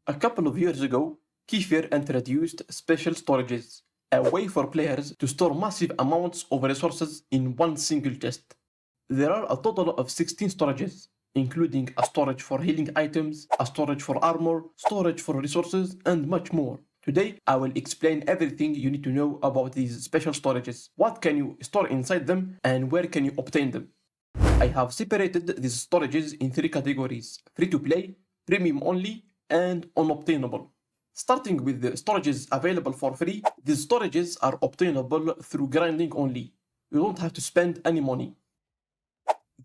A couple of years ago, Kefir introduced special storages, a way for players to store massive amounts of resources in one single chest. There are a total of 16 storages, including a storage for healing items, a storage for armor, storage for resources, and much more. Today, I will explain everything you need to know about these special storages. What can you store inside them, and where can you obtain them? I have separated these storages in three categories: free-to-play, premium only, and unobtainable. Starting with the storages available for free, these storages are obtainable through grinding only. You don't have to spend any money.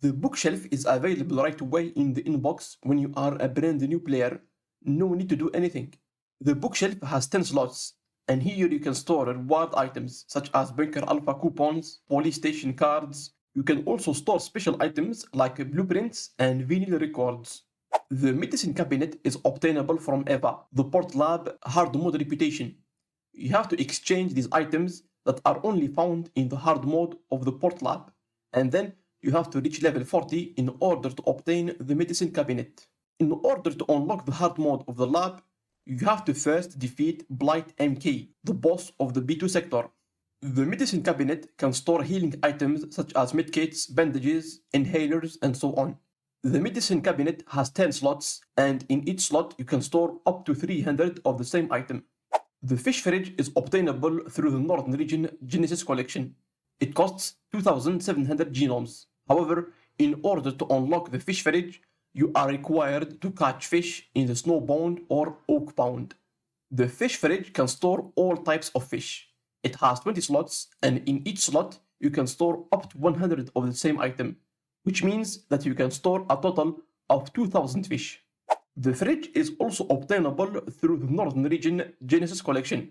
The bookshelf is available right away in the inbox when you are a brand new player. No need to do anything. The bookshelf has 10 slots, and here you can store reward items such as Bunker Alpha coupons, police station cards. You can also store special items like blueprints and vinyl records. The medicine cabinet is obtainable from EVA, the port lab hard mode reputation. You have to exchange these items that are only found in the hard mode of the port lab, and then you have to reach level 40 in order to obtain the medicine cabinet. In order to unlock the hard mode of the lab, you have to first defeat Blight MK, the boss of the B2 sector. The medicine cabinet can store healing items such as medkits, bandages, inhalers, and so on. The medicine cabinet has 10 slots, and in each slot you can store up to 300 of the same item. The fish fridge is obtainable through the Northern Region Genesis collection. It costs 2,700 genomes. However, in order to unlock the fish fridge, you are required to catch fish in the snowbound or oakbound. The fish fridge can store all types of fish. It has 20 slots, and in each slot you can store up to 100 of the same item, which means that you can store a total of 2,000 fish. The fridge is also obtainable through the Northern Region Genesis collection.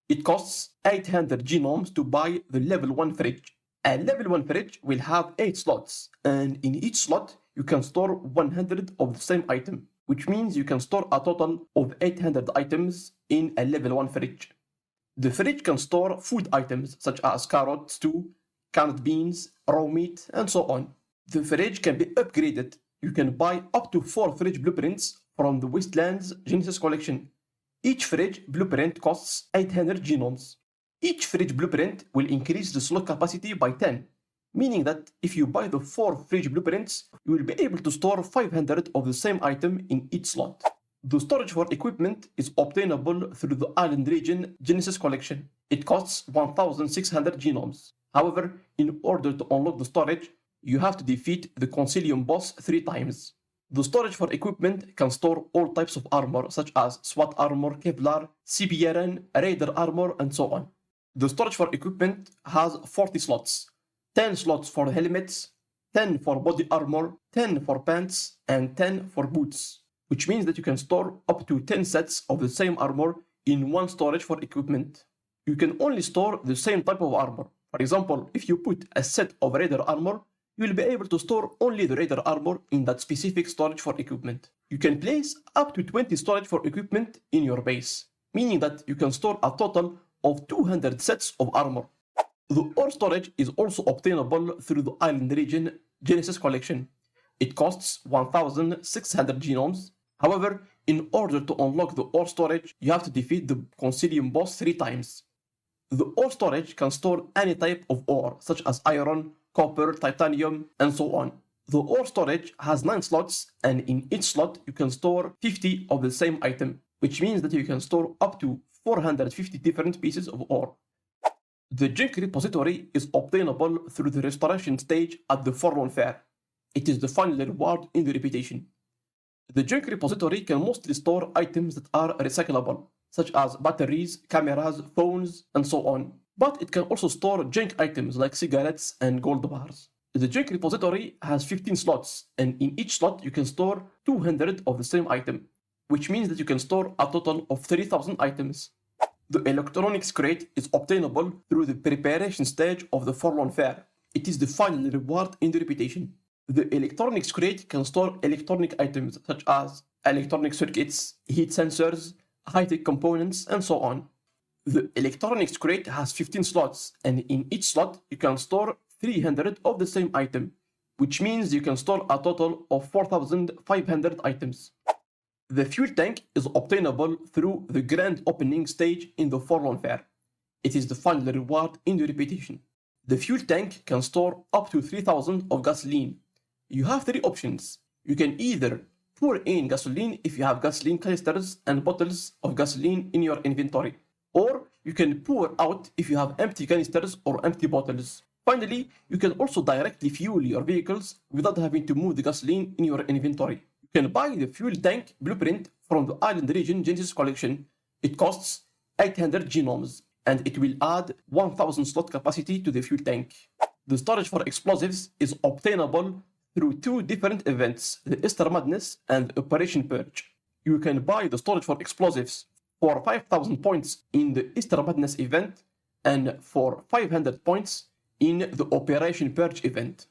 It costs 800 genomes to buy the level 1 fridge. A level 1 fridge will have 8 slots, and in each slot you can store 100 of the same item, which means you can store a total of 800 items in a level 1 fridge. The fridge can store food items such as carrots, stew, canned beans, raw meat, and so on. The fridge can be upgraded. You can buy up to 4 fridge blueprints from the Wastelands Genesis collection. Each fridge blueprint costs 800 genomes. Each fridge blueprint will increase the slot capacity by 10, meaning that if you buy the 4 fridge blueprints, you will be able to store 500 of the same item in each slot. The storage for equipment is obtainable through the Island Region Genesis collection. It costs 1,600 genomes. However, in order to unlock the storage, you have to defeat the Concilium boss 3 times. The storage for equipment can store all types of armor such as SWAT armor, Kevlar, CBRN, Raider armor, and so on. The storage for equipment has 40 slots, 10 slots for helmets, 10 for body armor, 10 for pants, and 10 for boots, which means that you can store up to 10 sets of the same armor in one storage for equipment. You can only store the same type of armor. For example, if you put a set of Raider armor, you will be able to store only the Raider armor in that specific storage for equipment. You can place up to 20 storage for equipment in your base, meaning that you can store a total of 200 sets of armor. The ore storage is also obtainable through the Island Region Genesis collection. It costs 1,600 genomes. However, in order to unlock the ore storage, you have to defeat the Concilium boss 3 times. The ore storage can store any type of ore, such as iron, copper, titanium, and so on. The ore storage has 9 slots, and in each slot you can store 50 of the same item, which means that you can store up to 450 different pieces of ore. The junk repository is obtainable through the restoration stage at the Forlorn Fair. It is the final reward in the reputation. The junk repository can mostly store items that are recyclable, such as batteries, cameras, phones, and so on. But it can also store junk items like cigarettes and gold bars. The junk repository has 15 slots, and in each slot you can store 200 of the same item, which means that you can store a total of 3,000 items. The electronics crate is obtainable through the preparation stage of the Forlorn Fair. It is the final reward in the reputation. The electronics crate can store electronic items such as electronic circuits, heat sensors, high-tech components, and so on. The electronics crate has 15 slots, and in each slot you can store 300 of the same item, which means you can store a total of 4,500 items. The fuel tank is obtainable through the grand opening stage in the Forlorn Fair. It is the final reward in the repetition. The fuel tank can store up to 3000 of gasoline. You have three options. You can either pour in gasoline if you have gasoline canisters and bottles of gasoline in your inventory, or you can pour out if you have empty canisters or empty bottles. Finally, you can also directly fuel your vehicles without having to move the gasoline in your inventory. You can buy the fuel tank blueprint from the Island Region Genesis collection. It costs 800 genomes, and it will add 1000 slot capacity to the fuel tank. The storage for explosives is obtainable through two different events, the Easter Madness and Operation Purge. You can buy the storage for explosives for 5000 points in the Easter Madness event and for 500 points in the Operation Purge event.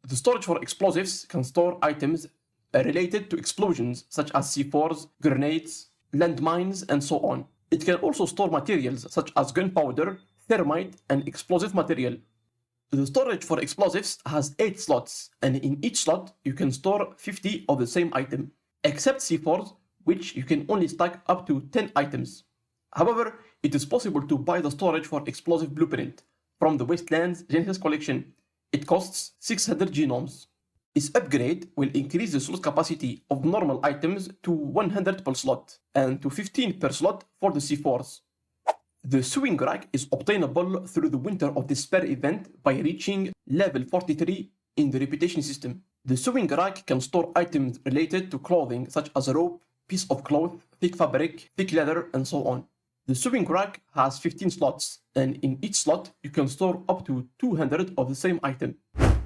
The storage for explosives can store items related to explosions such as C4s, grenades, landmines, and so on. It can also store materials such as gunpowder, thermite, and explosive material. The storage for explosives has 8 slots, and in each slot you can store 50 of the same item, except C4s, which you can only stack up to 10 items. However, it is possible to buy the storage for explosive blueprint from the Wastelands Genesis collection. It costs 600 genomes. This upgrade will increase the slot capacity of normal items to 100 per slot and to 15 per slot for the C4s. The sewing rack is obtainable through the Winter of Despair event by reaching level 43 in the reputation system. The sewing rack can store items related to clothing such as a rope, piece of cloth, thick fabric, thick leather, and so on. The sewing rack has 15 slots, and in each slot you can store up to 200 of the same item.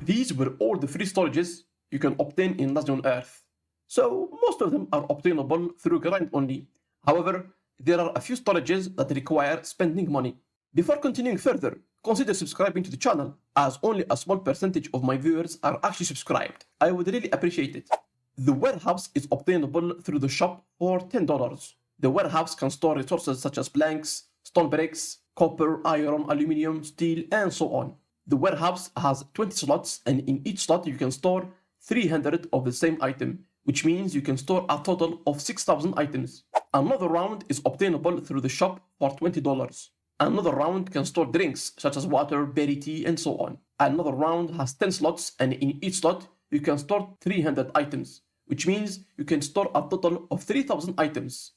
These were all the free storages you can obtain in Last Day on Earth. So most of them are obtainable through grind only. However, there are a few storages that require spending money. Before continuing further, consider subscribing to the channel, as only a small percentage of my viewers are actually subscribed. I would really appreciate it. The warehouse is obtainable through the shop for $10. The warehouse can store resources such as planks, stone bricks, copper, iron, aluminium, steel, and so on. The warehouse has 20 slots, and in each slot you can store 300 of the same item, which means you can store a total of 6,000 items. Another round is obtainable through the shop for $20. Another round can store drinks such as water, berry tea, and so on. Another round has 10 slots, and in each slot you can store 300 items, which means you can store a total of 3,000 items.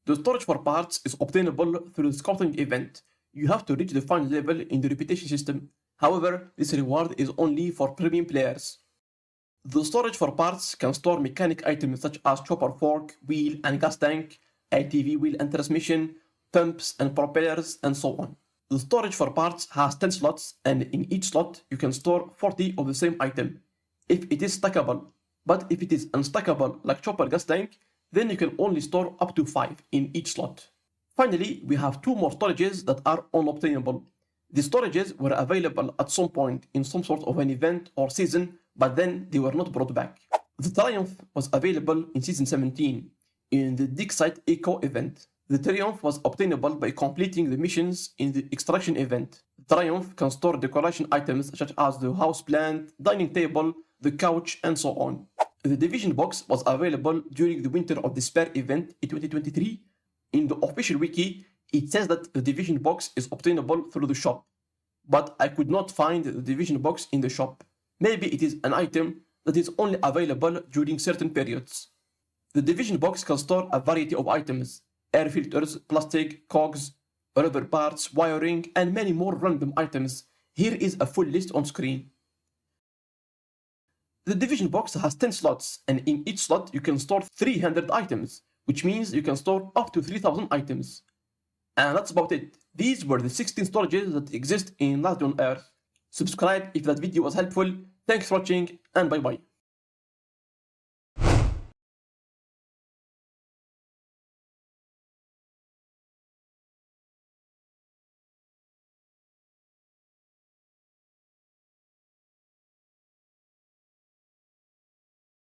The storage for parts is obtainable through the scouting event. You have to reach the final level in the reputation system. However, this reward is only for premium players. The storage for parts can store mechanic items such as chopper fork, wheel and gas tank, ATV wheel and transmission, pumps and propellers, and so on. The storage for parts has 10 slots, and in each slot you can store 40 of the same item, if it is stackable. But if it is unstackable like chopper gas tank, then you can only store up to 5 in each slot. Finally, we have 2 more storages that are unobtainable. The storages were available at some point in some sort of an event or season, but then they were not brought back. The Triumph was available in Season 17 in the Dig Site Eco event. The Triumph was obtainable by completing the missions in the Extraction event. The Triumph can store decoration items such as the house plant, dining table, the couch, and so on. The Division Box was available during the Winter of Despair event in 2023. In the official wiki, it says that the Division Box is obtainable through the shop, but I could not find the Division Box in the shop. Maybe it is an item that is only available during certain periods. The Division Box can store a variety of items: air filters, plastic, cogs, rubber parts, wiring, and many more random items. Here is a full list on screen. The Division Box has 10 slots, and in each slot you can store 300 items, which means you can store up to 3,000 items. And that's about it. These were the 16 storages that exist in Last Day on Earth. Subscribe if that video was helpful. Thanks for watching, and bye bye.